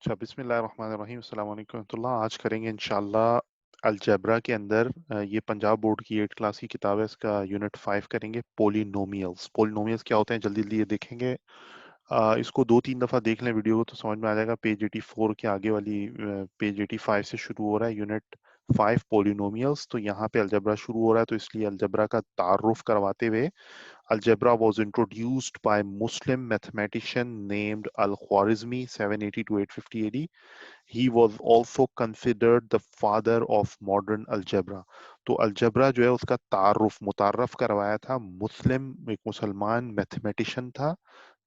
अच्छा, बिस्मिल्लाहिर्रहमानिर्रहीम, अस्सलाम वालेकुम रहमतुल्लाह। आज करेंगे इंशाल्लाह अलजेब्रा के अंदर ये पंजाब बोर्ड की 8 क्लास की किताब है। इसका यूनिट 5 करेंगे। पोलिनोमियल्स। पोलिनोमियल्स क्या होते हैं जल्दी जल्दी ये देखेंगे। इसको 2-3 दफा देख लें वीडियो को तो समझ में आ जाएगा। पेज 84 के आगे वाली पेज 85 से शुरू हो रहा है यूनिट 5 पोलिनोमियल्स। तो यहाँ पे अलजेब्रा शुरू हो रहा है, तो इसलिए अलजेब्रा का तारुफ करवाते हुए, algebra was introduced by Muslim mathematician named Al-Khwarizmi 780 to 850 AD. He was also considered the father of modern algebra. तो अलजेब्रा जो है उसका मुतारफ करवाया था मुस्लिम, एक मुसलमान मैथमेटिशियन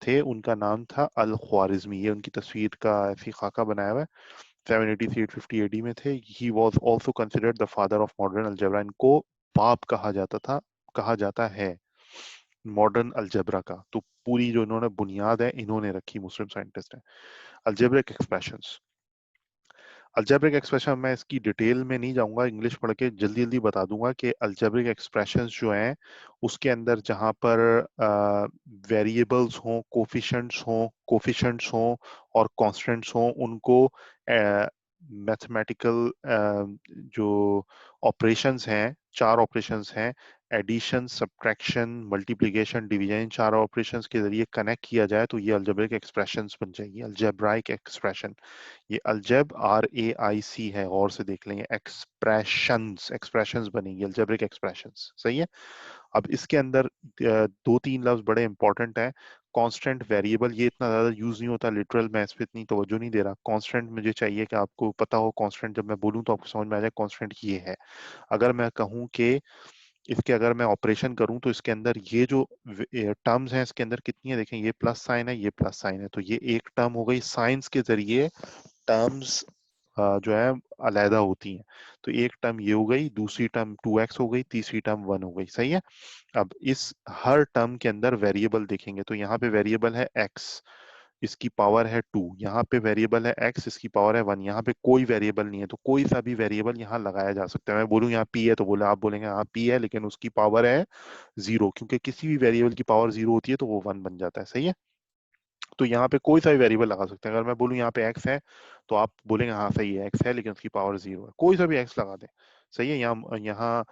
थे। उनका नाम था अल ख्वारिज्मी। ये उनकी तस्वीर का ऐसी खाका बनाया हुआ है। 780 से 850 एडी में थे। He was also considered the father of modern algebra. इनको बाप कहा जाता है मॉडर्न अलजेब्रा का। तो पूरी जो इन्होंने बुनियाद है इन्होंने रखी, मुस्लिम साइंटिस्ट हैं। Algebraic expressions. अलजेब्रिक एक्सप्रेशन मैं इसकी डिटेल में नहीं जाऊंगा, इंग्लिश पढ़ के जल्दी जल्दी बता दूंगा कि अलजेब्रिक एक्सप्रेशंस जो हैं उसके अंदर जहां पर वेरिएबल्स हों, कोफिशिएंट्स हों और कांस्टेंट्स हों, उनको मैथमेटिकल जो ऑपरेशंस हैं, 4 ऑपरेशंस हैं, एडिशन, सब्ट्रैक्शन, मल्टीप्लिकेशन, डिवीजन, इन 4 ऑपरेशंस के जरिए कनेक्ट किया जाए तो ये अलजेब्रिक एक्सप्रेशंस बन जाएगी। अलजेब्राइक एक्सप्रेशन, ये अलजेब RAIC है, और से देख लेंगे। एक्सप्रेशंस बनेगी, अलजेब्रिक एक्सप्रेशंस। सही है। अब इसके अंदर 2-3 लफ्ज बड़े इंपॉर्टेंट हैं। कांस्टेंट, वेरिएबल, ये इतना ज्यादा यूज नहीं होता लिटरल, मैं इस पे इतनी तवज्जो नहीं दे रहा। कांस्टेंट मुझे चाहिए कि आपको पता हो कांस्टेंट, जब मैं बोलूं तो आपको समझ में आ जाए कांस्टेंट ये है। अगर मैं कहूं कि इसके अगर मैं ऑपरेशन करूं तो इसके अंदर ये जो टर्म्स हैं इसके अंदर कितनी है, देखें, ये प्लस साइन है, ये प्लस साइन है, तो ये एक टर्म हो गई। साइंस के जरिए टर्म्स जो है अलहदा होती हैं। तो एक टर्म ये हो गई, दूसरी टर्म 2x हो गई, तीसरी टर्म 1 हो गई। सही है। अब इस हर टर्म के अंदर वेरिएबल देखेंगे तो यहाँ पे वेरिएबल है x, इसकी पावर है 2। यहाँ पे वेरिएबल है x, इसकी पावर है 1। यहाँ पे कोई वेरिएबल नहीं है, तो कोई सा भी वेरिएबल यहाँ लगाया जा सकता है। मैं बोलूँ यहाँ p है तो बोले, आप बोलेंगे हाँ p है, लेकिन उसकी पावर है 0, क्योंकि किसी भी वेरिएबल की पावर 0 होती है तो वो 1 बन जाता है। सही है। तो यहाँ पे कोई सा भी वेरिएबल लगा सकते हैं। अगर मैं बोलूँ यहाँ पे x है तो आप बोलेंगे हाँ सही है, x है, लेकिन उसकी पावर 0 है। कोई सा भी x लगा दें। सही है। यहाँ यहाँ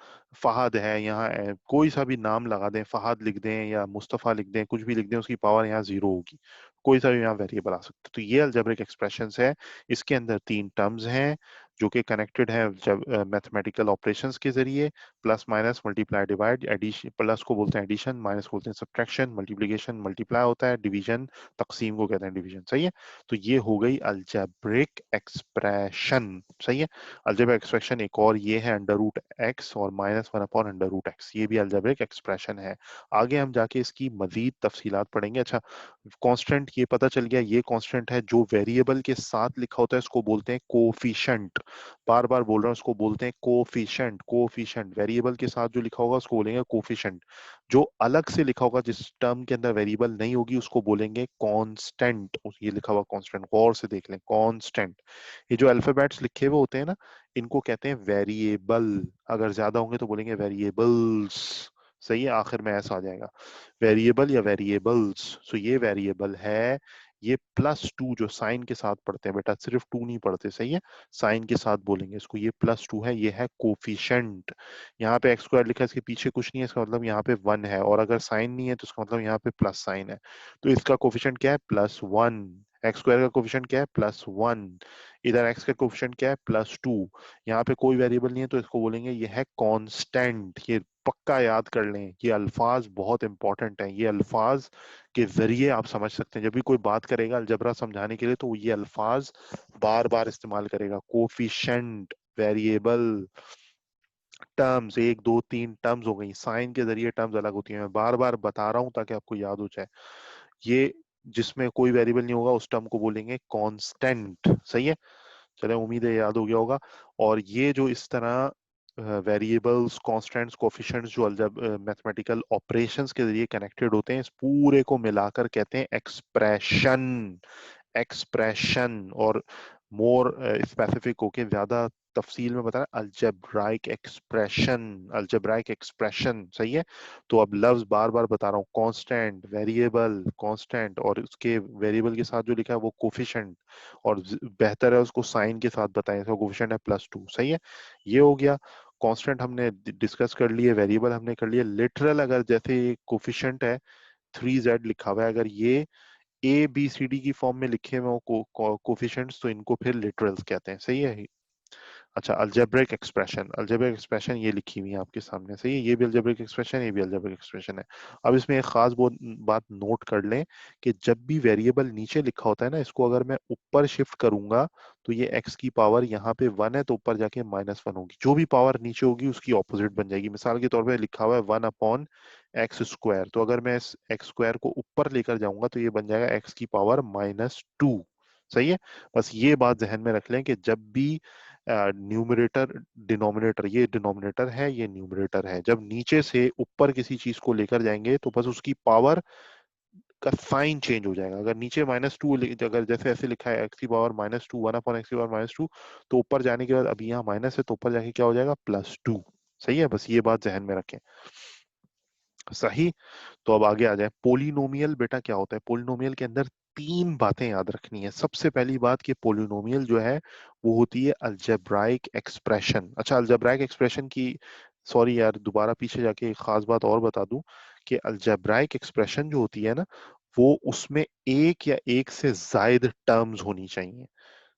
फहद है, यहाँ कोई सा भी नाम लगा दें, फहद लिख दें या मुस्तफ़ा लिख दें, कुछ भी लिख दें, उसकी पावर यहाँ 0 होगी। कोई सा भी यहाँ वेरिएबल आ सकता है। तो ये अलजेब्रिक एक्सप्रेशंस है। इसके अंदर 3 टर्म्स हैं जो कि कनेक्टेड है जब मैथमेटिकल ऑपरेशंस के जरिए। Plus, minus, multiply, divide. Addition, plus को बोलते हैं एडिशन, माइनस को बोलते हैं सब्ट्रैक्शन, मल्टीप्लिकेशन मल्टीप्लाई होता है, डिवीजन तकसीम को कहते हैं डिवीजन। सही है। तो ये हो गई अलजेब्रिक एक्सप्रेशन। सही है। अलजेब्रिक एक्सप्रेशन एक और ये है अंडर रूट एक्स और -1/√x, ये भी अलजेब्रिक एक्सप्रेशन है। आगे हम जाके इसकी मजीद तफसीलात पढ़ेंगे। अच्छा, कांस्टेंट ये पता चल गया, ये कांस्टेंट है जो वेरिएबल के साथ लिखा होता है, इसको बोलते हैं कोफिशिएंट। बार बार बोल रहा हूँ, इसको बोलते हैं कोफिशिएंट। कोफिशिएंट वेरिएबल के साथ जो लिखा होगा उसको बोलेंगे कोफिशिएंट। जो अलग से लिखा होगा, जिस टर्म के अंदर वेरिएबल नहीं होगी, उसको बोलेंगे कांस्टेंट। ये लिखा हुआ कांस्टेंट, गौर से देख लें, कांस्टेंट। ये जो अल्फाबेट्स लिखे हुए होते हैं ना, इनको कहते हैं वेरिएबल। अगर ज्यादा होंगे तो बोलेंगे वेरिएबल्स। सही है। आखिर में ऐसा आ जाएगा, वेरिएबल या वेरिएबल्स। सो ये वेरिएबल है। ये +2 जो साइन के साथ पढ़ते हैं बेटा, सिर्फ 2 नहीं पढ़ते। सही है। साइन के साथ बोलेंगे इसको। ये +2 है, ये है कोफिशिएंट। यहाँ पे x² लिखा है, इसके पीछे कुछ नहीं है, इसका मतलब यहाँ पे 1 है। और अगर साइन नहीं है तो इसका मतलब यहाँ पे प्लस साइन है। तो इसका कोफिशिएंट क्या है? +1। x² का कोफिशिएंट क्या है? +1। इधर x का कोफिशिएंट क्या है? +2। यहाँ पे कोई वेरिएबल नहीं है तो इसको बोलेंगे ये है कांस्टेंट। ये पक्का याद कर लें, ये अल्फाज बहुत इंपॉर्टेंट हैं। ये अल्फाज के जरिए आप समझ सकते हैं, जब भी कोई बात करेगा अलजबरा समझाने के लिए तो ये अल्फाज बार बार इस्तेमाल करेगा। कोफिशिएंट, वेरिएबल, टर्म्स, 1 2 3 टर्म्स हो गई। साइन के जरिए टर्म्स अलग होती हैं। मैं बार बार बता रहा हूं ताकि आपको याद हो जाए। ये जिसमें कोई वेरिएबल नहीं होगा उस टर्म को बोलेंगे कांस्टेंट। सही है। चले, उम्मीद है याद हो गया होगा। और ये जो इस तरह वेरिएबल्स, कांस्टेंट्स, कोफिशिएंट्स जो अलजब मैथमेटिकल ऑपरेशंस के जरिए कनेक्टेड होते हैं, इस पूरे को मिलाकर कहते हैं एक्सप्रेशन। एक्सप्रेशन। और मोर स्पेसिफिक होके, ज्यादा तफसील में बताया, अल्जेब्राइक एक्सप्रेशन, अल्जेब्राइक एक्सप्रेशन, सही है। तो अब लफ्ज बार बार बता रहा हूँ, कांस्टेंट, वेरिएबल, कांस्टेंट, और उसके वेरिएबल के साथ जो लिखा है वो कोफिशिएंट, और बेहतर है उसको साइन के साथ बताएं, इसका कोफिशिएंट है +2, सही है। ये हो गया। कांस्टेंट हमने डिस्कस कर लिए, वेरिएबल हमने कर लिए। लिटरल, अगर जैसे कोफिशिएंट है 3z लिखा हुआ है, अगर ये ए बी सी डी की फॉर्म में लिखे हुए हो कोफिशिएंट्स, तो इनको फिर लिटरल्स कहते हैं, सही है। अच्छा, अलजेब्रिक एक्सप्रेशन, अलजेब्रिक एक्सप्रेशन ये लिखी हुई है आपके सामने, सही है। ये भी अलजेब्रिक एक्सप्रेशन, ये भी अलजेब्रिक एक्सप्रेशन है। अब इसमें एक खास बात नोट कर लें कि जब भी वेरिएबल नीचे लिखा होता है ना, इसको अगर मैं ऊपर शिफ्ट करूंगा तो ये एक्स की पावर यहाँ पे 1 है, तो ऊपर जाके -1 होगी। जो भी पावर नीचे होगी उसकी ऑपोजिट बन जाएगी। मिसाल के तौर पर लिखा हुआ है 1/x², तो अगर मैं इस x² को ऊपर लेकर जाऊंगा तो ये बन जाएगा x की पावर -2, सही है। बस ये बात जहन में रख लें कि जब भी न्यूमरेटर डिनोमिनेटर, ये डिनोमिनेटर है, ये न्यूमरेटर है, जब नीचे से ऊपर किसी चीज को लेकर जाएंगे तो बस उसकी पावर का साइन चेंज हो जाएगा। अगर नीचे -2, अगर जैसे ऐसे लिखा है x⁻², 1/x⁻², तो ऊपर जाने के बाद अभी यहाँ माइनस है, तो ऊपर जाके क्या हो जाएगा, +2, सही है। बस ये बात जहन में रखें, सही। तो अब आगे आ जाए, पोलिनोमियल बेटा क्या होता है। पोलिनोमियल के अंदर 3 बातें याद रखनी है। सबसे पहली बात कि पोलिनोमियल जो है वो होती है अलजेब्राइक एक्सप्रेशन। अच्छा, अलजेब्राइक एक्सप्रेशन की, सॉरी यार, दोबारा पीछे जाके एक खास बात और बता दूं कि अलजेब्राइक एक्सप्रेशन जो होती है ना, वो उसमें एक या एक से ज्यादा टर्म्स होनी चाहिए,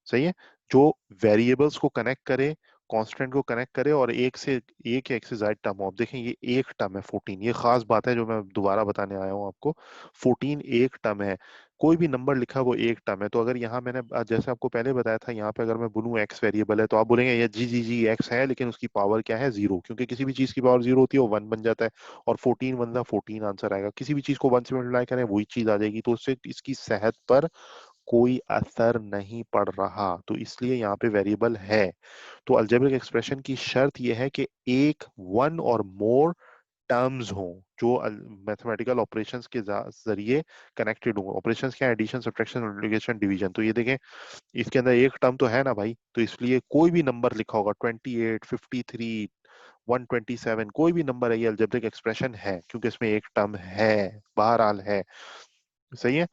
सही है। जो वेरिएबल्स को कनेक्ट करे, कांस्टेंट को कनेक्ट करे, और एक या एक से ज्यादा टर्म हो। अब देखें, ये एक टर्म है 14, ये खास बात है जो मैं दोबारा बताने आया हूँ आपको। 14 एक टर्म है, कोई भी नंबर लिखा वो एक टर्म है। तो अगर यहाँ मैंने जैसे आपको पहले बताया था, यहाँ पे अगर मैं बोलूँ एक्स वेरिएबल है, तो आप बोलेंगे ये जी जी जी एक्स है, लेकिन उसकी पावर क्या है, 0, क्योंकि किसी भी चीज की पावर 0 होती है वो 1 बन जाता है। और 14 बनता 14 आंसर आएगा। किसी भी चीज को 1 से मल्टीप्लाई करें वही चीज आ जाएगी, तो उससे इसकी सेहत पर कोई असर नहीं पड़ रहा, तो इसलिए यहाँ पे वेरिएबल है। तो अलजेब्रिक एक्सप्रेशन की शर्त यह है कि एक, वन और मोर टर्म्स हो जो मैथमेटिकल ऑपरेशंस के जरिए कनेक्टेड हो। ऑपरेशंस क्या है, एडिशन, सब्ट्रैक्शन, मल्टीप्लिकेशन, डिवीजन। तो ये देखें, इसके अंदर एक टर्म तो है ना भाई, तो इसलिए कोई भी नंबर लिखा होगा 28, 53, 127, कोई भी नंबर है, ये अलजेब्रिक एक्सप्रेशन है, क्योंकि इसमें एक टर्म है, बहरहाल है, सही है।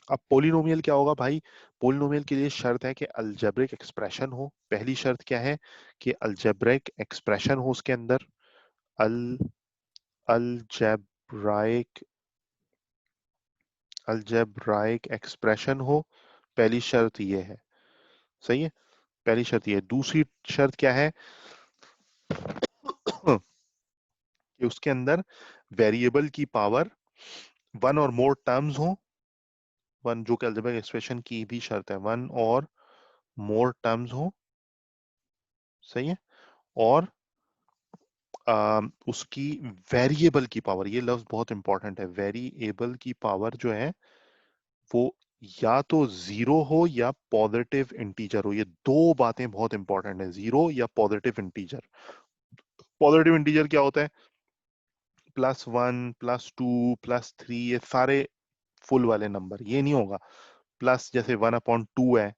अब पोलिनोमियल क्या होगा भाई। पोलिनोमियल के लिए शर्त है कि अलजेब्रिक एक्सप्रेशन हो। पहली शर्त क्या है कि अलजेब्रिक एक्सप्रेशन हो उसके अंदर, अल अलजेब्राइक अलजेब्राइक एक्सप्रेशन हो। पहली शर्त ये है, सही है। पहली शर्त ये है। दूसरी शर्त क्या है कि उसके अंदर वेरिएबल की पावर 1 और मोर टर्म्स हो। वन, जो कि अलजेब्रिक एक्सप्रेशन की भी शर्त है, 1 और मोर टर्म्स हो, सही है। और उसकी वेरिएबल की पावर, ये लफ्ज बहुत इंपॉर्टेंट है, वेरिएबल की पावर जो है वो या तो 0 हो या पॉजिटिव इंटीजर हो। ये दो बातें बहुत इंपॉर्टेंट है, 0 या पॉजिटिव इंटीजर। पॉजिटिव इंटीजर क्या होता है, +1, +2, +3, ये सारे फुल वाले नंबर, ये नहीं होगा। प्लस जैसे 1/2 है,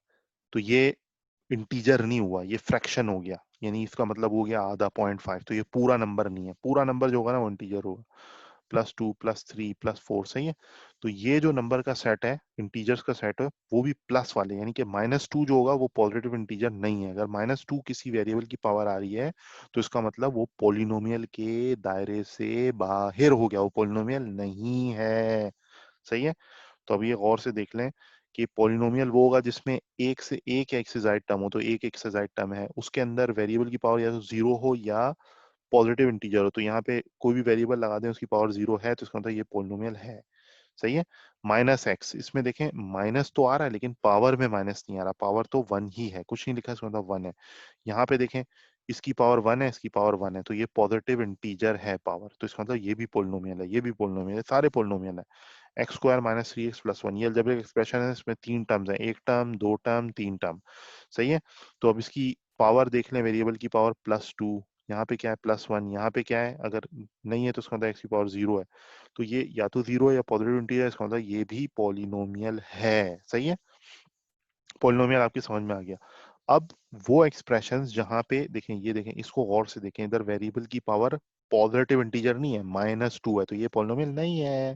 तो ये इंटीजर नहीं हुआ, ये फ्रैक्शन हो गया, यानी इसका मतलब हो गया आधा, 0.5, तो ये पूरा नंबर नहीं है। पूरा नंबर जो होगा ना वो इंटीजर होगा। +2, +3, +4, सही है। तो ये जो नंबर का सेट है, इंटीजर्स का सेट है, वो भी प्लस वाले, यानी कि -2 जो होगा वो पॉजिटिव इंटीजर नहीं है। अगर -2 किसी वेरिएबल की पावर आ रही है, तो इसका मतलब वो पॉलिनोमियल के दायरे से बाहर हो गया, वो पॉलिनोमियल नहीं है, सही है। तो अभी ये गौर से देख लें कि पॉलिनोमियल वो होगा जिसमें एक से एक या एक से ज्यादा टर्म हो। तो एक से ज्यादा टर्म है, उसके अंदर वेरिएबल की पावर या तो 0 हो या पॉजिटिव इंटीजर हो। तो यहाँ पे कोई भी वेरिएबल लगा दें, उसकी पावर 0 है, तो इसका मतलब ये पॉलिनोमियल है, सही है। -x, इसमें देखें माइनस तो आ रहा है लेकिन पावर में माइनस नहीं आ रहा, पावर तो 1 ही है, कुछ नहीं लिखा, इसका मतलब 1 है। यहाँ पे देखें, इसकी पावर 1 है, इसकी पावर 1 है, तो ये पॉजिटिव इंटीजर है पावर, तो इसका मतलब ये भी पोलिनोमियल है, ये भी पोलिनोमियल है, सारे पोलिनोमियल है। x² - 3x + 1, ये अलजेब्रिक एक्सप्रेशन है, इसमें 3 टर्म्स हैं, एक टर्म, दो टर्म, तीन टर्म, सही है। तो अब इसकी पावर देख लें, वेरिएबल की पावर +2, यहाँ पे क्या है +1, यहाँ पे क्या है, अगर नहीं है तो इसका मतलब x की पावर 0 है। तो ये या तो 0 है या पॉजिटिव इंटीजर है, इसका मतलब ये भी पॉलिनोमियल है, सही है। पॉलिनोमियल आपकी समझ में आ गया। अब वो एक्सप्रेशंस जहां पे देखें, ये देखें, इसको गौर से देखें, इधर वेरिएबल की पावर पॉजिटिव इंटीजर नहीं है, -2 है, तो ये पॉलिनोमियल नहीं है।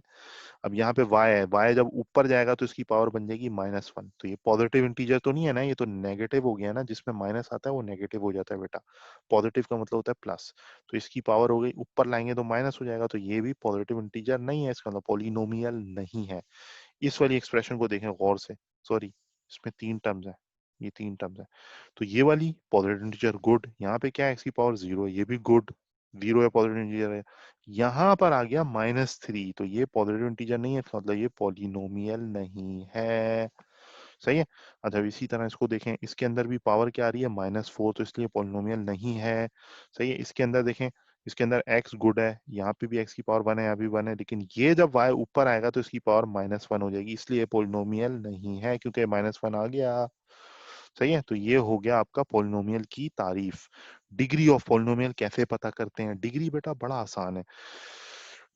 अब यहाँ पे y है, y जब ऊपर जाएगा तो इसकी पावर बन जाएगी -1, तो ये पॉजिटिव इंटीजर तो नहीं है ना, ये तो नेगेटिव हो गया ना, जिसमें माइनस आता है वो नेगेटिव हो जाता है बेटा, पॉजिटिव का मतलब होता है प्लस। तो इसकी पावर हो गई, ऊपर लाएंगे तो माइनस हो जाएगा, तो ये भी पॉजिटिव इंटीजर नहीं है, इसका मतलब पॉलिनोमियल नहीं है। इस वाली एक्सप्रेशन को देखें गौर से, सॉरी इसमें 3 टर्म्स है, ये 3 टर्म्स है, तो ये वाली पॉजिटिव इंटीजर गुड, यहाँ पे क्या है, एक्स की पावर 0 है, ये भी गुड, 0 है, पॉजिटिव इंटीजर है। यहाँ पर आ गया -3, तो ये पॉजिटिव इंटीजर नहीं है, इसका मतलब ये पॉलिनोमियल नहीं है। सही है। अच्छा इसी तरह इसको देखें, इसके अंदर भी पावर क्या आ रही है, -4, तो इसलिए पॉलिनोमियल नहीं है। सही है। इसके अंदर देखें, इसके अंदर x गुड है, यहाँ पे भी x की पावर 1 है, यहाँ भी 1 है, लेकिन ये जब y ऊपर आएगा तो इसकी पावर -1 हो जाएगी, इसलिए पॉलिनोमियल नहीं है, क्योंकि -1 आ गया। सही है। तो ये हो गया आपका पॉलिनोमियल की तारीफ। डिग्री ऑफ पॉलिनोमियल कैसे पता करते हैं? डिग्री बेटा बड़ा आसान है।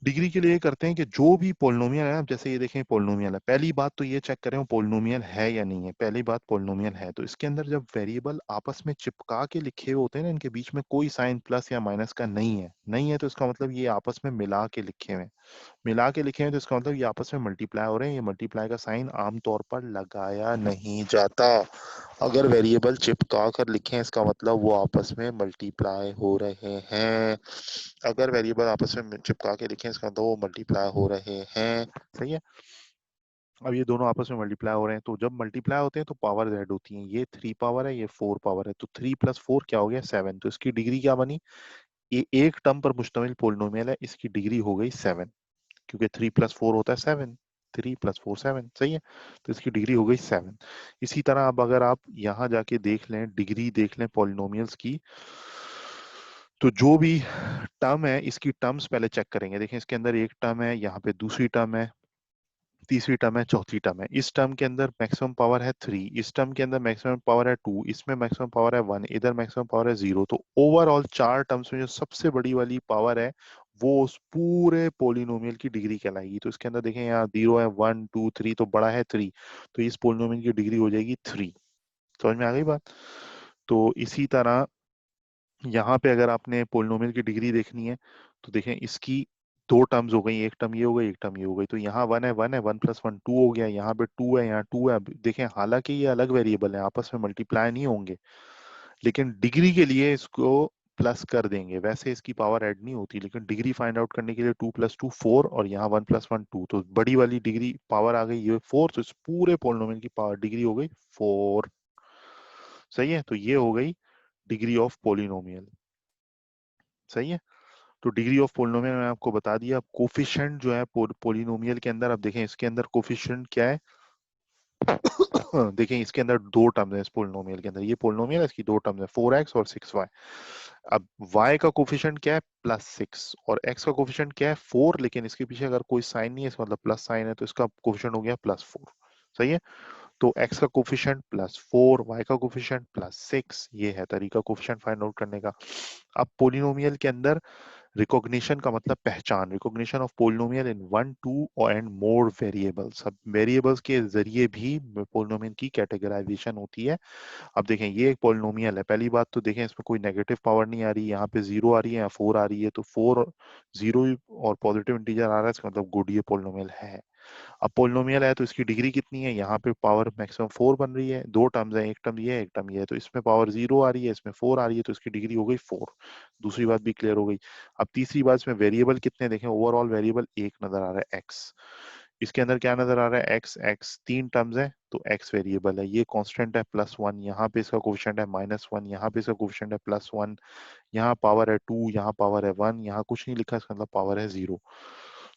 डिग्री के लिए करते हैं कि जो भी पॉलिनोमियल है, जैसे ये देखें पॉलिनोमियल है, पहली बात तो ये चेक करें पॉलिनोमियल है या नहीं है। पहली बात पॉलिनोमियल है, तो इसके अंदर जब वेरिएबल आपस में चिपका के लिखे हुए होते हैं ना, इनके बीच में कोई साइन प्लस या माइनस का नहीं है, नहीं है, तो इसका मतलब ये आपस में मिला के लिखे हुए हैं। मिला के लिखे हैं तो इसका मतलब ये आपस में मल्टीप्लाई हो रहे हैं। ये मल्टीप्लाई का साइन आमतौर पर लगाया नहीं जाता। अगर वेरिएबल चिपका कर लिखें, इसका मतलब वो आपस में मल्टीप्लाई हो रहे हैं। अगर वेरिएबल आपस में चिपका के लिखें, इसका मतलब वो मल्टीप्लाई हो रहे हैं। सही है। अब ये दोनों आपस में मल्टीप्लाई हो रहे हैं, तो जब मल्टीप्लाई होते हैं तो पावर ऐड होती है। ये 3 पावर है, ये 4 पावर है, तो 3 + 4 क्या हो गया, 7। तो इसकी डिग्री क्या बनी? ये एक टर्म पर मुश्तमिल पोलिनोमियल है, इसकी डिग्री हो गई 7, क्योंकि 3 + 4 होता है 7। 3 + 4 7। सही है। तो इसकी डिग्री हो गई 7। इसी तरह अब अगर आप यहाँ जाके देख लें, डिग्री देख लें पॉलिनोमियल्स की, तो जो भी टर्म है इसकी टर्म्स पहले चेक करेंगे। देखें इसके अंदर एक टर्म है, यहाँ पे दूसरी टर्म है, तीसरी टर्म है, चौथी टर्म है। इस टर्म के अंदर मैक्सिमम पावर है 3, इस टर्म के अंदर मैक्सिमम पावर है 2, इसमें मैक्सिमम पावर है 1, इधर मैक्सिमम पावर है 0। तो ओवरऑल 4 टर्म्स में जो सबसे बड़ी वाली पावर है वो उस पूरे पोलिनोमियल की डिग्री कहलाएगी। तो इसके अंदर देखें यहाँ 0 है, 1 2 3, तो बड़ा है 3, तो इस पोलिनोमियल की डिग्री हो जाएगी 3। समझ में आ गई बात? तो इसी तरह यहाँ पे अगर आपने पोलिनोमियल की डिग्री देखनी है, तो देखें इसकी 2 टर्म्स हो गई, एक टर्म ये हो गई, एक टर्म ये हो गई, तो यहाँ 1 है, 1 है, 1 + 1 2 हो गया, यहाँ पे 2 है, यहाँ 2 है। अब देखें हालांकि ये अलग वेरिएबल है, आपस में मल्टीप्लाई नहीं होंगे, लेकिन डिग्री के लिए इसको प्लस कर देंगे। वैसे इसकी पावर ऐड नहीं होती, लेकिन डिग्री फाइंड आउट करने के लिए 2 + 2 4, और यहाँ 1 + 1 2, तो बड़ी वाली डिग्री पावर आ गई ये 4, तो इस पूरे पोलिनोमियल की पावर डिग्री हो गई 4। सही है। तो ये हो गई डिग्री ऑफ पोलिनोमियल। सही है। तो डिग्री ऑफ पोलिनोमियल मैंने आपको बता दिया। कोफिशिएंट जो है पोलिनोमियल के अंदर, अब देखें इसके अंदर कोफिशिएंट क्या है। देखें इसके अंदर 2 टर्म्स है, इस पोलिनोमियल के अंदर, ये पोलिनोमियल है, इसकी 2 टर्म्स है, 4x और 6y। अब y का कोफिशिएंट क्या है, +6, और x का कोफिशिएंट क्या है, 4, लेकिन इसके पीछे अगर कोई साइन नहीं है, इसका मतलब प्लस साइन है, तो इसका कोफिशिएंट हो गया +4। सही है। तो x का कोफिशिएंट +4, y का कोफिशिएंट +6, ये है तरीका कोफिशिएंट फाइंड आउट करने का। अब पोलिनोमियल के अंदर रिकॉग्निशन का मतलब पहचान, recognition of polynomial in 1 2 and more variables. अब वेरिएबल्स के जरिए भी पोलिनोमियल की कैटेगराइजेशन होती है। अब देखें ये एक पोलिनोमियल है, पहली बात तो देखें इसमें कोई नेगेटिव पावर नहीं आ रही, यहाँ पे 0 आ रही है, यहाँ 4 आ रही है, तो 4 0 और पॉजिटिव इंटीजर आ रहा है, इसका मतलब गुड ये पोलिनोमियल है। अब पोलिनोमियल है तो इसकी डिग्री कितनी है, यहाँ पे पावर मैक्सिमम 4 बन रही है, 2 टर्म्स है, एक टर्म ये है, एक टर्म ये है, तो इसमें पावर 0 आ रही है, इसमें 4 आ रही है, तो इसकी डिग्री हो गई 4। दूसरी बात भी क्लियर हो गई। अब तीसरी बात, इसमें वेरिएबल कितने देखें, ओवरऑल वेरिएबल एक नजर आ रहा है, एक्स। इसके अंदर क्या नजर आ रहा है, एक्स, एक्स 3 टर्म्स है, तो एक्स वेरिएबल है, ये कांस्टेंट है +1, यहाँ पे इसका कोफिशिएंट है -1, यहाँ पे इसका कोफिशिएंट है +1, यहाँ पावर है 2, यहाँ पावर है 1, यहाँ कुछ नहीं लिखा, इसका मतलब पावर है 0।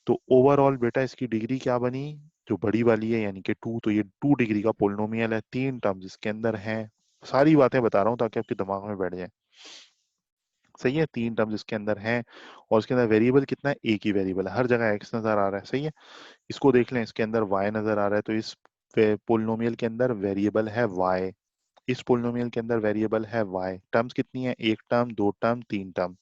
तो ओवरऑल बेटा इसकी डिग्री क्या बनी, जो बड़ी वाली है यानी कि 2, तो ये 2 डिग्री का पोलिनोमियल है, 3 टर्म्स इसके अंदर हैं। सारी बातें बता रहा हूँ ताकि आपके दिमाग में बैठ जाए। सही है। 3 टर्म्स इसके अंदर हैं, और इसके अंदर वेरिएबल कितना है, एक ही वेरिएबल है, हर जगह एक्स नजर आ रहा है। सही है। इसको देख लें, इसके अंदर वाई नजर आ रहा है, तो इस पोलिनोमियल के अंदर वेरिएबल है वाई। इस पोलिनोमियल के अंदर वेरिएबल है वाई। टर्म्स कितनी है, एक टर्म, दो टर्म, तीन टर्म।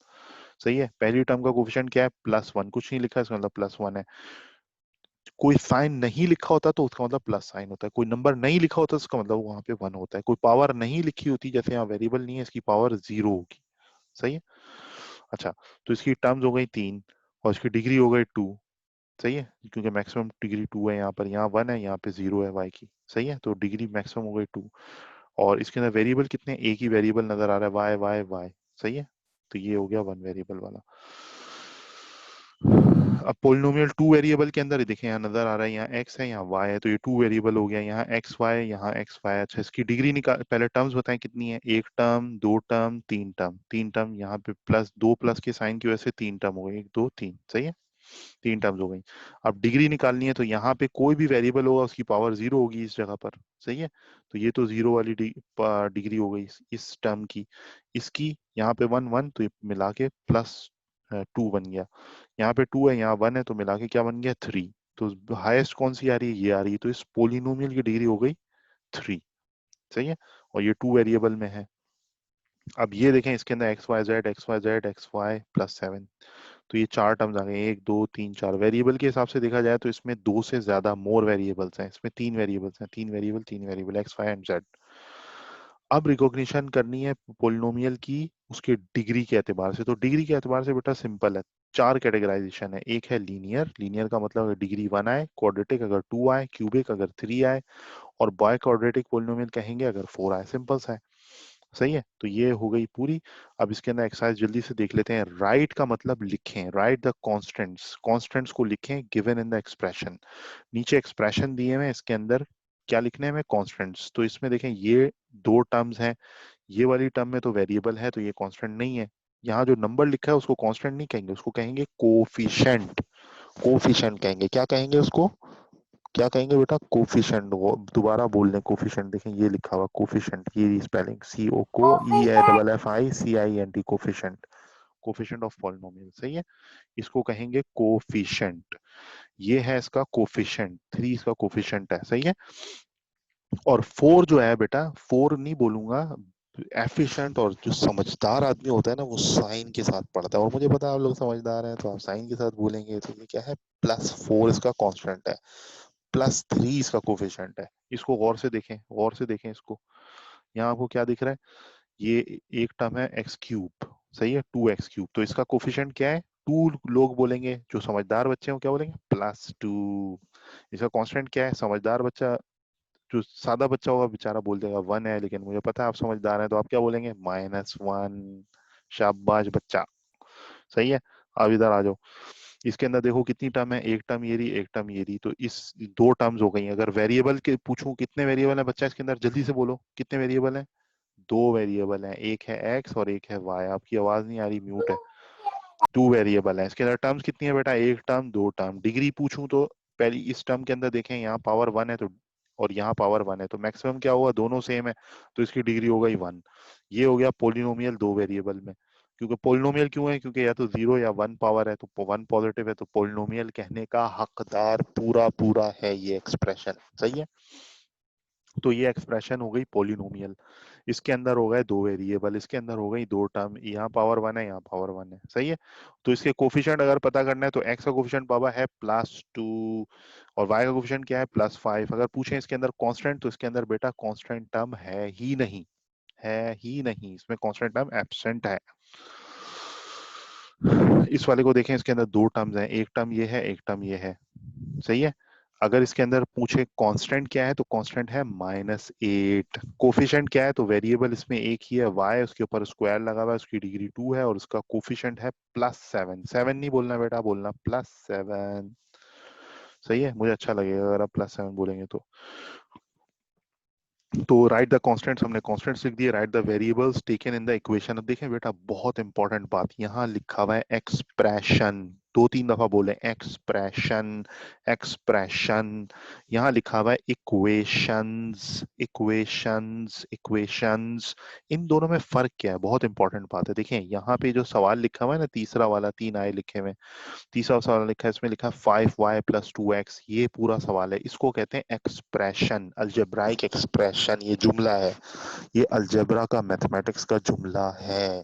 सही है। पहली टर्म का कोफिशिएंट क्या है, +1, कुछ नहीं लिखा, इसका मतलब +1 है। कोई साइन नहीं लिखा होता तो उसका मतलब प्लस साइन होता है, कोई नंबर नहीं लिखा होता तो उसका मतलब वहां पे 1 होता है, कोई पावर नहीं लिखी होती, जैसे यहाँ वेरिएबल नहीं है, इसकी पावर 0 होगी। सही है। अच्छा, तो इसकी टर्म्स हो गई 3 और इसकी डिग्री हो गई 2। सही है, क्योंकि मैक्सिमम डिग्री 2 है यहाँ पर, यहाँ 1 है, यहाँ पे 0 है y की। सही है, तो डिग्री मैक्सिमम हो गई 2। और इसके अंदर वेरिएबल कितने, एक ही वेरिएबल नजर आ रहा है, वाई वाई वाई। सही है, तो ये हो गया 1 वेरिएबल वाला। अब पोलिनोमियल 2 वेरिएबल के अंदर देखें, यहाँ नजर आ रहा है, यहाँ x है, यहाँ y है, तो ये 2 वेरिएबल हो गया, यहाँ एक्स वाई, यहाँ एक्स वाई। अच्छा, इसकी डिग्री निकाल, पहले टर्म्स बताएं कितनी है, एक टर्म, दो टर्म, तीन टर्म। तीन टर्म यहाँ पे प्लस, दो प्लस के साइन की वजह से तीन टर्म हो गई, एक दो तीन। सही है, तीन टर्म्स हो गई। अब डिग्री निकालनी है, तो यहाँ पे कोई भी वेरिएबल होगा उसकी पावर 0 होगी इस जगह पर। सही है, तो ये तो 0 वाली डिग्री हो गई इस टर्म की। इसकी यहाँ पे 1 1, तो ये मिला के +2 बन गया। यहाँ पे 2 है, यहाँ 1 है, तो मिला के क्या बन गया, 3। तो हाईएस्ट कौन सी आ रही है, ये आ रही है, तो इस पोलिनोमियल की डिग्री हो गई 3। सही है, और ये 2 वेरिएबल में है। अब ये देखें, इसके अंदर x y z x y +7, तो ये चार टर्म्स आ गए, एक दो तीन चार। वेरिएबल के हिसाब से देखा जाए तो इसमें दो से ज्यादा मोर वेरिएबल्स हैं, इसमें तीन वेरिएबल्स हैं, तीन variable x y and z. अब रिकॉग्निशन करनी है पोलिनोमियल की उसके डिग्री के एतबार से। तो डिग्री के एतबार से बेटा सिंपल है, चार कैटेगराइजेशन है। एक है लीनियर, लीनियर का मतलब अगर डिग्री 1 आए, क्वाड्रेटिक अगर 2 आए, क्यूबिक अगर 3 आए, और बाय क्वाड्रेटिक पोलिनोमियल कहेंगे अगर 4 आए। सिंपल सा है। सही है, तो ये हो गई पूरी। अब इसके अंदर एक्सरसाइज जल्दी से देख लेते हैं। राइट का मतलब लिखें, राइट द कॉन्स्टेंट्स, कॉन्स्टेंट्स को लिखें गिवन इन द एक्सप्रेशन। नीचे एक्सप्रेशन दिए हुए, इसके अंदर क्या लिखने में, कॉन्स्टेंट्स। तो इसमें देखें, ये दो टर्म्स हैं, ये वाली टर्म में तो वेरिएबल है, तो ये कांस्टेंट नहीं है। यहाँ जो नंबर लिखा है उसको कांस्टेंट नहीं कहेंगे, उसको कहेंगे कोफिशिएंट। कोफिशिएंट कहेंगे, क्या कहेंगे उसको, क्या कहेंगे बेटा, कोफिशिएंट। वो दोबारा बोल दें, कोफिशिएंट। देखें ये लिखा हुआ कोफिशिएंट, ये स्पेलिंग सी ओ को E double F I C I N T, coefficient. Coefficient of polynomial. सही है, इसको कहेंगे कोफिशिएंट। ये है इसका कोफिशिएंट, 3 इसका कोफिशिएंट है। सही है, और 4 जो है बेटा, 4 नहीं बोलूंगा, एफिशिएंट और जो समझदार आदमी होता है ना, वो साइन के साथ पढ़ता है। और मुझे पता है आप लोग समझदार हैं, तो आप साइन के साथ बोलेंगे। तो ये क्या है, +4 इसका कांस्टेंट है, +3 इसका कोफिशिएंट है। इसको गौर से देखें, गौर से देखें इसको। यहाँ आपको क्या दिख रहा है, ये एक टर्म है एक्स क्यूब। सही है, 2x3, तो इसका कोफिशिएंट क्या है, 2। लोग बोलेंगे, जो समझदार बच्चे हैं क्या बोलेंगे, +2। इसका कांस्टेंट क्या है, समझदार बच्चा, जो सादा बच्चा होगा बेचारा बोल देगा 1 है, लेकिन मुझे पता है आप समझदार हैं, तो आप क्या बोलेंगे, -1। शाबाश बच्चा। सही है, अब इधर आ जाओ। इसके अंदर देखो कितनी टर्म है, एक टर्म ये रही, एक टर्म ये रही, तो इस दो टर्म्स हो गई। अगर वेरिएबल के पूछूं कितने वेरिएबल है बच्चा इसके अंदर, जल्दी से बोलो कितने वेरिएबल है, दो वेरिएबल है, एक है एक्स और एक है वाई। आपकी आवाज नहीं आ रही, म्यूट है। 2 वेरिएबल है इसके अंदर। टर्म्स कितनी है बेटा, एक टर्म, दो टर्म। डिग्री पूछूं तो पहली इस टर्म के अंदर देखें, यहाँ पावर 1 है, तो और यहाँ पावर 1 है, तो मैक्सिमम क्या होगा, दोनों सेम है, तो इसकी डिग्री हो गई 1। ये हो गया पोलिनोमियल दो वेरिएबल में। क्योंकि पोलिनोमियल क्यों है, क्योंकि या तो 0 या 1 पावर है, तो 1 पॉजिटिव है, तो पोलिनोमियल कहने का हकदार पूरा पूरा है ये एक्सप्रेशन। सही है, तो ये एक्सप्रेशन हो गई पोलिनोमियल। इसके अंदर हो गए दो वेरिएबल, इसके अंदर हो गई दो टर्म, यहाँ पावर 1 है, यहाँ पावर 1 है। सही है, तो इसके कोफिशिएंट अगर पता करना है, तो एक्स का कोफिशिएंट बाबा है +2 और वाई का कोफिशिएंट क्या है, +5। अगर पूछें इसके अंदर कांस्टेंट, तो इसके अंदर बेटा कांस्टेंट टर्म है ही नहीं, है ही नहीं, इसमें कांस्टेंट टर्म एब्सेंट है। इस वाले को देखें, इसके अंदर दो टर्म्स हैं, एक टर्म ये है, एक टर्म ये है। सही है, अगर इसके अंदर पूछे कांस्टेंट क्या है, तो कांस्टेंट है -8। कोफिशिएंट क्या है, तो वेरिएबल इसमें एक ही है y, उसके ऊपर स्क्वायर लगा हुआ है, उसकी डिग्री 2 है, और उसका कोफिशिएंट है +7। 7 नहीं बोलना बेटा, बोलना +7। सही है, मुझे अच्छा लगेगा अगर आप +7 बोलेंगे तो राइट द कॉन्स्टेंट्स, हमने कॉन्स्टेंट्स लिख दिए। Right the variables taken in the equation. अब देखें बेटा, बहुत इंपॉर्टेंट बात, यहाँ लिखा हुआ है एक्सप्रेशन, दो तीन दफा बोले एक्सप्रेशन, एक्सप्रेशन। यहाँ लिखा हुआ है इक्वेशंस, इक्वेशंस, इक्वेशंस। इन दोनों में फर्क क्या है, बहुत इंपॉर्टेंट बात है। देखें यहाँ पे जो सवाल लिखा हुआ है ना, तीसरा वाला, 3 आए लिखे हुए, तीसरा सवाल लिखा है, इसमें लिखा है 5y + 2x। ये पूरा सवाल है, इसको कहते हैं एक्सप्रेशन, अलजेब्राइक एक्सप्रेशन। ये जुमला है, ये अलजेब्रा का, मैथमेटिक्स का जुमला है।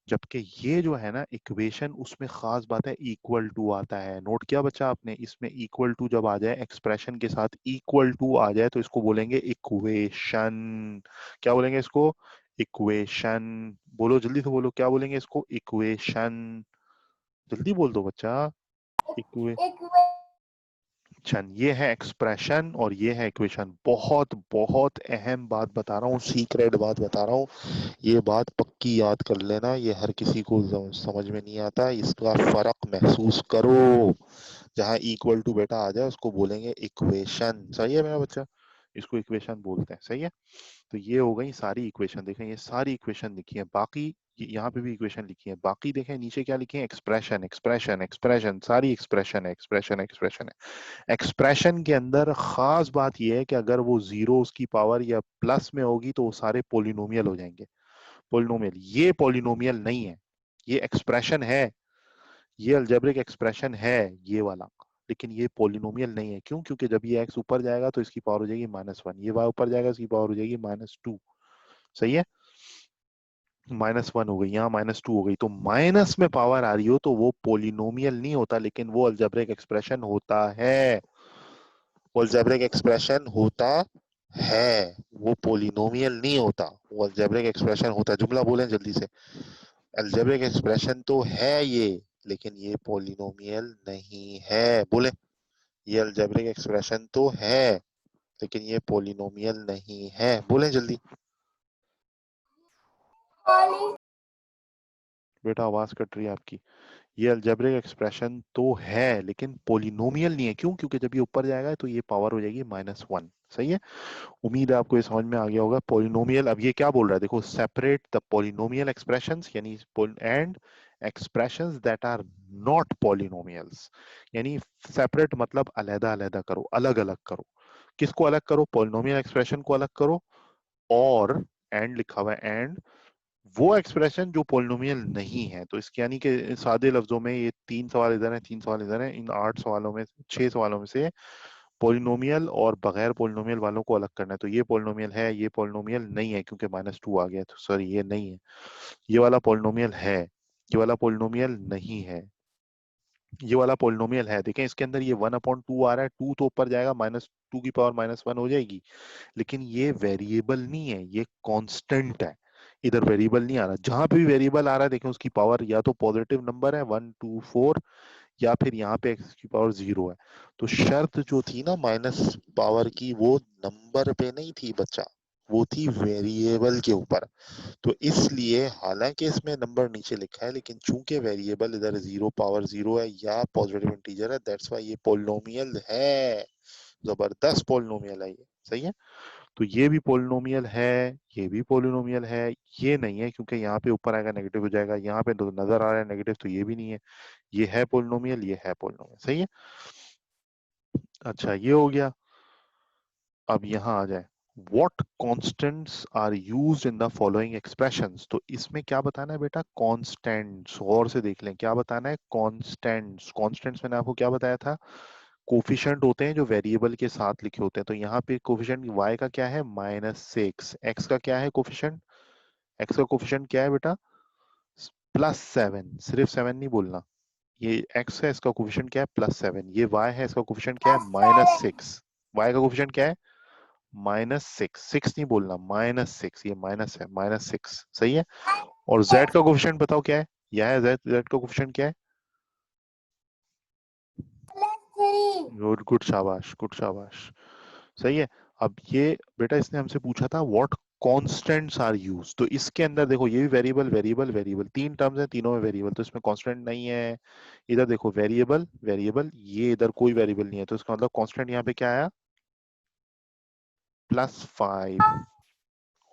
जबकि ये जो है ना इक्वेशन, उसमें खास बात है इक्वल टू आता है। नोट किया बच्चा आपने, इसमें इक्वल टू जब आ जाए, एक्सप्रेशन के साथ इक्वल टू आ जाए तो इसको बोलेंगे इक्वेशन। क्या बोलेंगे इसको? इक्वेशन। बोलो जल्दी से बोलो, क्या बोलेंगे इसको? इक्वेशन। जल्दी बोल दो बच्चा। इक्वेशन, ये है एक्सप्रेशन और ये है इक्वेशन। बहुत बहुत अहम बात बता रहा हूँ, सीक्रेट बात बता रहा हूँ। ये बात पक्की याद कर लेना, ये हर किसी को समझ में नहीं आता, इसका फर्क महसूस करो। जहां इक्वल टू बेटा आ जाए उसको बोलेंगे इक्वेशन। सही है मेरा बच्चा? इसको इक्वेशन बोलते हैं। सही है। तो ये हो गई सारी इक्वेशन। देखें ये सारी इक्वेशन लिखी है, बाकी यहाँ पे भी इक्वेशन लिखी है, बाकी देखें नीचे क्या लिखे हैं? एक्सप्रेशन एक्सप्रेशन एक्सप्रेशन, सारी एक्सप्रेशन है, एक्सप्रेशन एक्सप्रेशन है। एक्सप्रेशन के अंदर खास बात यह है कि अगर वो जीरो उसकी पावर या प्लस में होगी तो वो सारे पोलिनोमियल हो जाएंगे। पोलिनोमियल, ये पोलिनोमियल नहीं है, ये एक्सप्रेशन है, ये अलजेब्रिक एक्सप्रेशन है ये वाला, लेकिन ये पोलिनोमियल नहीं है। क्यों? क्योंकि जब ये एक्स ऊपर जाएगा तो इसकी पावर हो जाएगी -1, ये वाई ऊपर जाएगा इसकी पावर हो जाएगी -2। सही है। -1 हो गई, यहाँ -2 हो गई, तो माइनस में पावर आ रही हो तो वो पोलिनोमियल नहीं होता, लेकिन वो अलजेब्रिक एक्सप्रेशन होता है। वो अलजेब्रिक एक्सप्रेशन होता है, वो पोलिनोमियल नहीं होता, वो अलजेब्रिक एक्सप्रेशन होता है। जुमला बोलें जल्दी से। अलजेब्रिक एक्सप्रेशन तो है ये, लेकिन ये पोलिनोमियल नहीं है। बोले, ये अलजेब्रिक एक्सप्रेशन तो है, लेकिन ये पोलिनोमियल नहीं है। बोले जल्दी। बेटा आवाज कट रही है आपकी। ये अलजेब्रिक एक्सप्रेशन तो है लेकिन पोलिनोमियल नहीं है। क्यों? क्योंकि जब ये ऊपर जाएगा तो ये पावर हो जाएगी -1। सही है। उम्मीद है आपको ये समझ में आ गया होगा। पोलिनोमियल, अब ये क्या बोल रहा है देखो, सेपरेट द पोलिनोमियल एक्सप्रेशंस, यानी and expressions that are not polynomials. यानी सेपरेट मतलब अलग अलग करो, अलग अलग करो। किसको अलग करो? पोलिनोमियल एक्सप्रेशन को अलग करो। और एंड लिखा हुआ है, एंड वो एक्सप्रेशन जो पोलिनोमियल नहीं है। तो इसके यानी कि सादे लफ्जों में, ये 3 सवाल इधर है, 3 सवाल इधर है, इन 8 सवालों में, 6 सवालों में से पोलिनोमियल और बगैर पोलिनोमियल वालों को अलग करना है। तो ये पोलिनोमियल है, ये पोलिनोमियल नहीं है, क्योंकि -2 आ गया, तो सॉरी ये नहीं है। ये वाला पोलिनोमियल है, ये वाला पोलिनोमियल नहीं है। ये वाला पोलिनोमियल है। देखें इसके अंदर ये 1/2 आ रहा है, 2 तो ऊपर जाएगा, -2 की पावर -1 हो जाएगी, लेकिन ये वेरिएबल नहीं है, ये कांस्टेंट है। इधर वेरिएबल नहीं आ रहा, जहां पे भी वेरिएबल आ रहा है देखें उसकी पावर या तो पॉजिटिव नंबर है 1 2 4, या फिर यहाँ पे एक्स की पावर 0 है। तो शर्त जो थी ना माइनस पावर की, वो नंबर पे नहीं थी बच्चा, वो थी वेरिएबल के ऊपर। तो इसलिए हालांकि इसमें नंबर नीचे लिखा है, लेकिन चूंकि वेरिएबल इधर 0 पावर 0 है या पॉजिटिव इंटीजर है, दैट्स वाई ये पोलिनोमियल है। जबरदस्त पोलिनोमियल है ये। सही है। तो ये भी पोलिनोमियल है, ये भी पोलिनोमियल है। ये नहीं है क्योंकि यहाँ पे ऊपर आएगा नेगेटिव हो जाएगा, यहाँ पे तो नजर आ रहा है नेगेटिव, तो ये भी नहीं है। ये है पोलिनोमियल, ये है पोलिनोमियल। सही है। अच्छा ये हो गया। अब यहाँ आ जाए, what constants are used in the following expressions। तो इसमें क्या बताना है बेटा? constants। गौर से देख लें, क्या बताना है? constants। constants मैंने आपको क्या बताया था? कोफिशिएंट होते हैं जो वेरिएबल के साथ लिखे होते हैं। तो यहाँ पे कोफिशिएंट y का क्या है? -6। x का क्या है कोफिशिएंट? x का कोफिशिएंट क्या है बेटा? +7। सिर्फ 7 नहीं बोलना, ये x है, इसका कोफिशिएंट क्या है? +7। ये y है, इसका कोफिशिएंट क्या है? -6। y का कोफिशिएंट क्या है? -6। 6 नहीं बोलना, -6। ये माइनस है, -6। सही है। और z का कोफिशिएंट बताओ क्या है? यह है z, z का कोफिशिएंट क्या है? गुड गुड, शाबाश, गुड शाबाश। सही है। अब ये बेटा इसने हमसे पूछा था व्हाट कॉन्स्टेंट्स आर यूज। तो इसके अंदर देखो ये भी वेरिएबल वेरिएबल वेरिएबल, 3 टर्म्स है, तीनों में वेरिएबल, तो इसमें कांस्टेंट नहीं है। इधर देखो वेरिएबल वेरिएबल, ये इधर कोई वेरिएबल नहीं है, तो इसका मतलब कांस्टेंट यहाँ पे क्या आया? +5।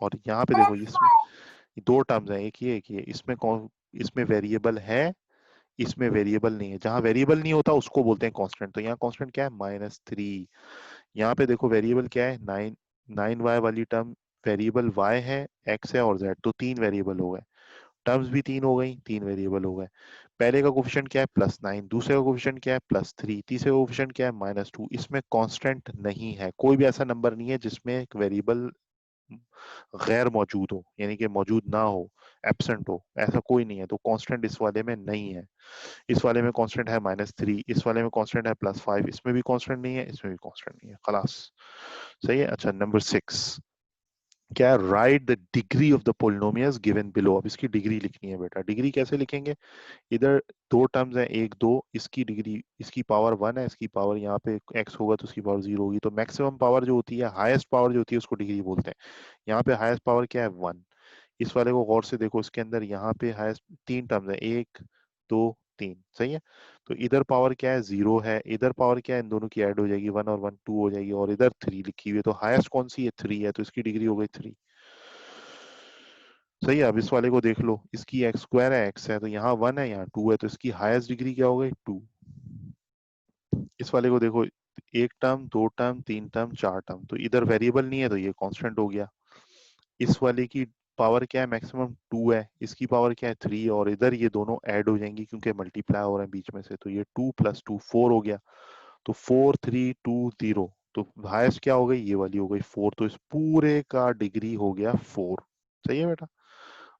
और यहाँ पे देखो इसमें 2 टर्म्स है, एक ये एक ये, इसमें कौन, इसमें वेरिएबल है, इसमें वेरिएबल नहीं है। जहां वेरिएबल नहीं होता उसको बोलते हैं कांस्टेंट। तो यहाँ कांस्टेंट क्या है? -3। यहाँ पे देखो वेरिएबल क्या है? 9y वाली टर्म वेरिएबल y है, x है और z, तो 3 वेरिएबल हो गए। टर्म्स भी 3 हो गई, 3 वेरिएबल हो गए। पहले का कोफिशिएंट क्या है? +9। दूसरे का कोफिशिएंट क्या है? +3। तीसरे का कोफिशिएंट क्या है? -2। इसमें कांस्टेंट नहीं है, कोई भी ऐसा नंबर नहीं है जिसमें एक वेरिएबल गैर मौजूद हो, यानी कि मौजूद ना हो, एब्सेंट हो, ऐसा कोई नहीं है। तो कांस्टेंट इस वाले में नहीं है। इस वाले में कांस्टेंट है -3, इस वाले में कांस्टेंट है +5, इसमें भी कांस्टेंट नहीं है, इसमें भी कांस्टेंट नहीं है, खलास। सही है। अच्छा, नंबर 6 क्या है? Right the degree of the polynomials given below. अब इसकी डिग्री लिखनी है बेटा। डिग्री कैसे लिखेंगे? इधर दो टर्म्स है, एक दो, इसकी डिग्री, इसकी पावर 1 है, इसकी पावर यहाँ पे x होगा तो उसकी पावर 0 होगी। तो मैक्सिमम पावर जो होती है, हाईएस्ट पावर जो होती है, उसको डिग्री बोलते हैं। यहाँ पे हाईएस्ट पावर क्या है? 1। इस वाले को गौर से देखो, इसके अंदर यहाँ पे हाईएस्ट तीन टर्म्स है, 1 2 3, सही है। तो इधर पावर क्या है? 0 है। इधर पावर क्या है? इन दोनों की ऐड हो जाएगी, 1 और 1 2 हो जाएगी, और इधर 3 लिखी हुई है। तो हाईएस्ट कौन सी है? 3 है, तो इसकी डिग्री हो गई 3। सही है। अब इस वाले को देख लो, इसकी एक्स स्क्वायर है, एक्स है, तो यहाँ 1 है, यहाँ 2 है, तो इसकी हाईएस्ट डिग्री क्या हो गई? 2। इस वाले को देखो, एक टर्म, दो टर्म, तीन टर्म, चार टर्म, तो इधर वेरिएबल नहीं है, तो ये कांस्टेंट हो गया। इस वाले की पावर क्या है? मैक्सिमम 2 है, इसकी पावर क्या है? 3, और इधर ये दोनों ऐड हो जाएंगी क्योंकि मल्टीप्लाई हो रहे हैं बीच में से, तो ये 2 + 2 4 हो गया। तो 4 3 2 0, तो हाईएस्ट क्या हो गई? ये वाली हो गई 4। तो इस पूरे का डिग्री हो गया 4। सही है बेटा।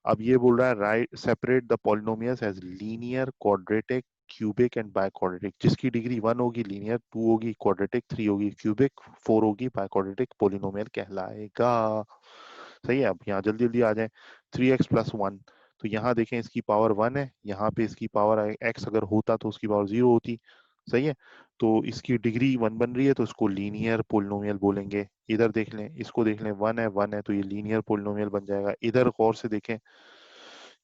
अब ये बोल रहा है right separate the polynomials as linear, quadratic, cubic and biquadratic. जिसकी डिग्री 1 होगी लीनियर, 2 होगी क्वाड्रेटिक, 3 होगी क्यूबिक, 4 होगी बायक्वाड्रेटिक पोलिनोमियल कहलाएगा। सही है। अब यहाँ जल्दी जल्दी आ जाए। 3x + 1, तो यहाँ देखें इसकी पावर 1 है, यहाँ पे इसकी पावर x अगर होता तो उसकी पावर 0 होती। सही है। तो इसकी डिग्री 1 बन रही है, तो इसको लीनियर पोलिनोमियल बोलेंगे। इधर देख लें, इसको देख लें, 1 है तो ये लीनियर पोलिनोमियल बन जाएगा। इधर गौर से देखें,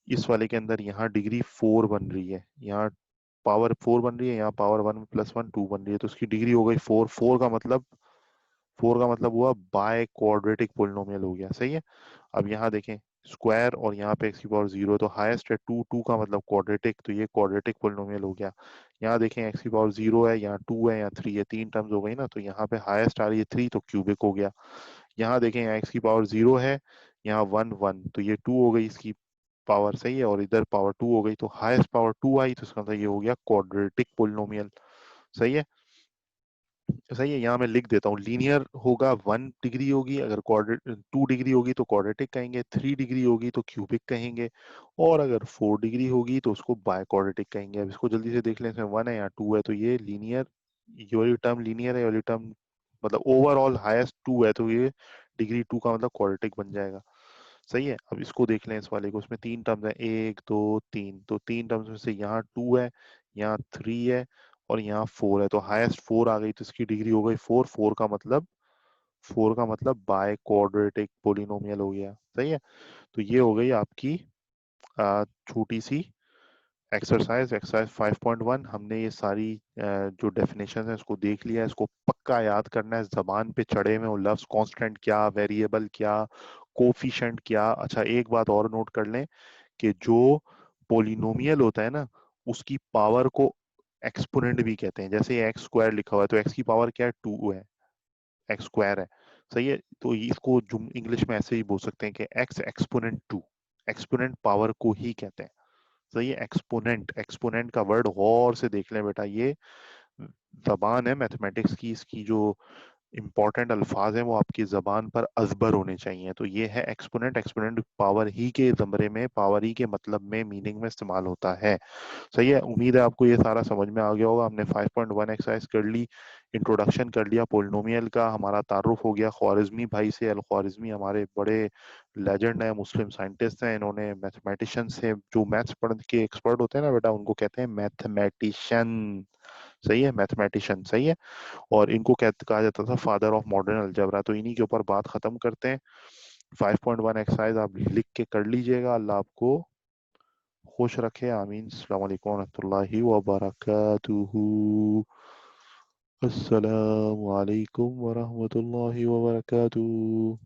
इस वाले के अंदर यहाँ डिग्री 4 बन रही है, यहाँ पावर 4 बन रही है, यहाँ पावर 1 + 1 2 बन रही है, तो उसकी डिग्री हो गई 4। 4 का मतलब हुआ बाय क्वाड्रेटिक पोलिनोमियल हो गया। सही है। अब यहाँ देखें, स्क्वायर और यहाँ पे x की पावर 0 है, तो हाईएस्ट है 2, 2 का मतलब क्वाड्रेटिक, तो ये क्वाड्रेटिक पोलिनोमियल हो गया। यहाँ देखें x की पावर 0 है, यहाँ 2 है, यहाँ 3 है, तीन टर्म्स हो गई ना, तो यहाँ पे हाईएस्ट आ रही है 3, तो क्यूबिक हो गया। यहाँ देखें, यहाँ x की पावर 0 है, यहाँ 1 1, तो ये 2 हो गई इसकी पावर। सही है। और इधर पावर 2 हो गई, तो हाईएस्ट पावर 2 आई, तो इसका मतलब ये हो गया क्वाड्रेटिक पोलिनोमियल। सही है। सही है। यहाँ मैं लिख देता हूँ, लीनियर होगा 1 डिग्री होगी, अगर क्वाड्रेट 2 डिग्री होगी तो क्वाड्रेटिक कहेंगे, 3 डिग्री होगी तो क्यूबिक कहेंगे, और अगर 4 डिग्री होगी तो उसको बाय क्वाड्रेटिक कहेंगे। अब इसको जल्दी से देख लें, इसमें 1 है, यहाँ 2 है, तो ये लीनियर, ये वाली टर्म लीनियर है, ये वाली टर्म मतलब ओवरऑल हाईएस्ट 2 है, तो ये डिग्री 2 का मतलब क्वाड्रेटिक बन जाएगा। सही है। अब इसको देख लें, इस वाले को, उसमें तीन टर्म्स है, 1 2 3, तो तीन टर्म्स में से यहाँ 2 है, यहाँ 3 है, और यहाँ 4 है, तो हाईएस्ट 4 आ गई, तो इसकी डिग्री हो गई 4। 4 का मतलब बाय क्वाड्रेटिक पोलिनोमियल हो गया। सही है। तो ये हो गई आपकी छोटी सी एक्सरसाइज 5.1। हमने ये सारी जो डेफिनेशन है उसको देख लिया है। इसको पक्का याद करना है, जबान पे चढ़े में वो लफ्ज। कांस्टेंट क्या, वेरिएबल क्या, कोफिशिएंट क्या। अच्छा, एक बात और नोट कर लें कि जो पोलिनोमियल होता है ना, उसकी पावर को एक्सपोनेंट भी कहते हैं। जैसे एक्स स्क्वायर लिखा हुआ है, तो एक्स की पावर क्या है? 2 है, एक्स स्क्वायर है। सही है। तो इसको जुम इंग्लिश में ऐसे ही बोल सकते हैं कि एक्स एक्सपोनेंट 2। एक्सपोनेंट पावर को ही कहते हैं। सही है। एक्सपोनेंट, एक्सपोनेंट का वर्ड गौर से देख लें बेटा, ये जबान है मैथमेटिक्स की, इसकी जो इंपॉर्टेंट अल्फाज हैं वो आपकी जबान पर अजबर होने चाहिए। तो ये है एक्सपोनेंट। एक्सपोनेंट पावर ही के जमरे में, पावर ही के मतलब में, मीनिंग में इस्तेमाल होता है। सही है। उम्मीद है आपको ये सारा समझ में आ गया होगा। हमने 5.1 एक्सरसाइज कर ली, इंट्रोडक्शन कर लिया पोलिनोमियल का, हमारा तारुफ हो गया ख्वारिज़मी भाई से। अल ख्वारिज़मी हमारे बड़े लेजेंड है, मुस्लिम साइंटिस्ट हैं। इन्होंने मैथमेटिशियन से, जो मैथ्स पढ़ के एक्सपर्ट होते हैं ना बेटा, उनको कहते हैं मैथमेटिशियन। सही है, मैथमेटिशियन। सही है। और इनको कहा जाता था फादर ऑफ मॉडर्न अलजेब्रा। तो इन्हीं के ऊपर बात खत्म करते हैं। 5.1 एक्सरसाइज आप लिख के कर लीजिएगा। अल्लाह आपको खुश रखे, आमीन। अस्सलाम वालेकुम रहमतुल्लाहि व बरकातुहू। अस्सलाम वालेकुम व रहमतुल्लाहि व बरकातुहू।